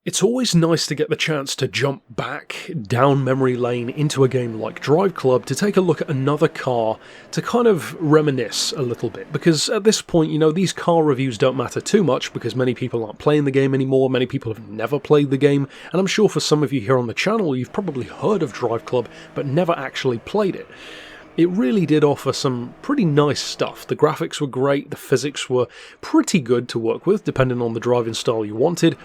It's always nice to get the chance to jump back down memory lane into a game like DriveClub to take a look at another car to kind of reminisce a little bit, because at this point, you know, these car reviews don't matter too much because many people aren't playing the game anymore, many people have never played the game, and I'm sure for some of you here on the channel you've probably heard of DriveClub but never actually played it. It really did offer some pretty nice stuff. The graphics were great, the physics were pretty good to work with depending on the driving style you wanted.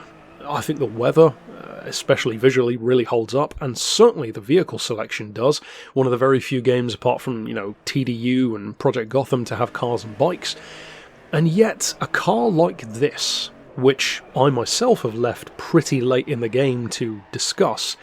I think the weather, especially visually, really holds up, and certainly the vehicle selection does. One of the very few games, apart from, you know, TDU and Project Gotham, to have cars and bikes. And yet, a car like this, which I myself have left pretty late in the game to discuss,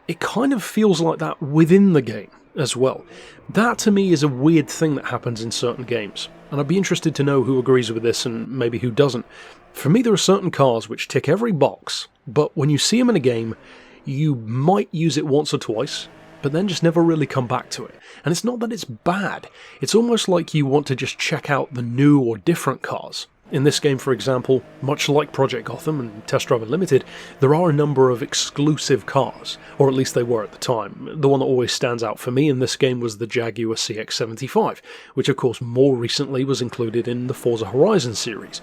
it kind of feels like that within the game as well. That to me is a weird thing that happens in certain games, and I'd be interested to know who agrees with this and maybe who doesn't. For me, there are certain cars which tick every box, but when you see them in a game, you might use it once or twice, but then just never really come back to it. And it's not that it's bad, it's almost like you want to just check out the new or different cars. In this game, for example, much like Project Gotham and Test Drive Unlimited, there are a number of exclusive cars, or at least they were at the time. The one that always stands out for me in this game was the Jaguar CX-75, which of course more recently was included in the Forza Horizon series.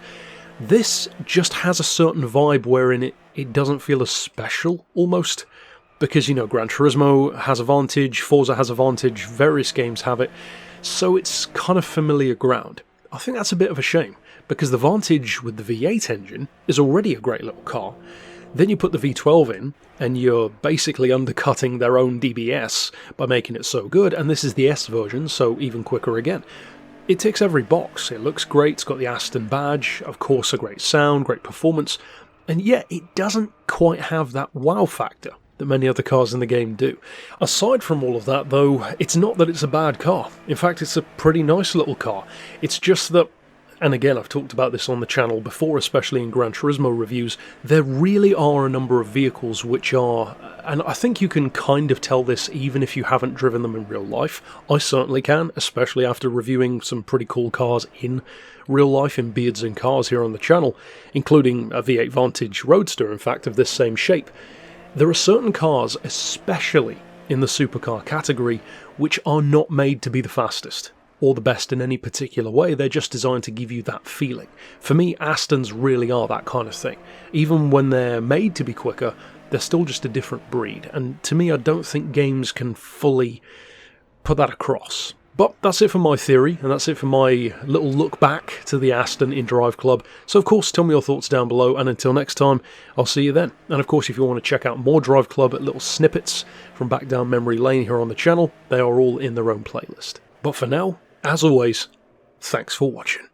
This just has a certain vibe wherein it doesn't feel as special, almost, because, you know, Gran Turismo has a Vantage, Forza has a Vantage, various games have it, so it's kind of familiar ground. I think that's a bit of a shame, because the Vantage with the V8 engine is already a great little car. Then you put the V12 in, and you're basically undercutting their own DBS by making it so good, and this is the S version, so even quicker again. It ticks every box. It looks great, it's got the Aston badge, of course a great sound, great performance, and yet it doesn't quite have that wow factor that many other cars in the game do. Aside from all of that though, it's not that it's a bad car. In fact, it's a pretty nice little car. It's just that, and again I've talked about this on the channel before, especially in Gran Turismo reviews, there really are a number of vehicles which are, and I think you can kind of tell this even if you haven't driven them in real life. I certainly can, especially after reviewing some pretty cool cars in real life in Beards and Cars here on the channel, including a V8 Vantage Roadster, in fact, of this same shape. There are certain cars, especially in the supercar category, which are not made to be the fastest or the best in any particular way. They're just designed to give you that feeling. For me, Astons really are that kind of thing. Even when they're made to be quicker, they're still just a different breed, and to me I don't think games can fully put that across. But that's it for my theory, and that's it for my little look back to the Aston in DriveClub. So of course, tell me your thoughts down below, and until next time, I'll see you then. And of course, if you want to check out more DriveClub little snippets from back down memory lane here on the channel, they are all in their own playlist. But for now, as always, thanks for watching.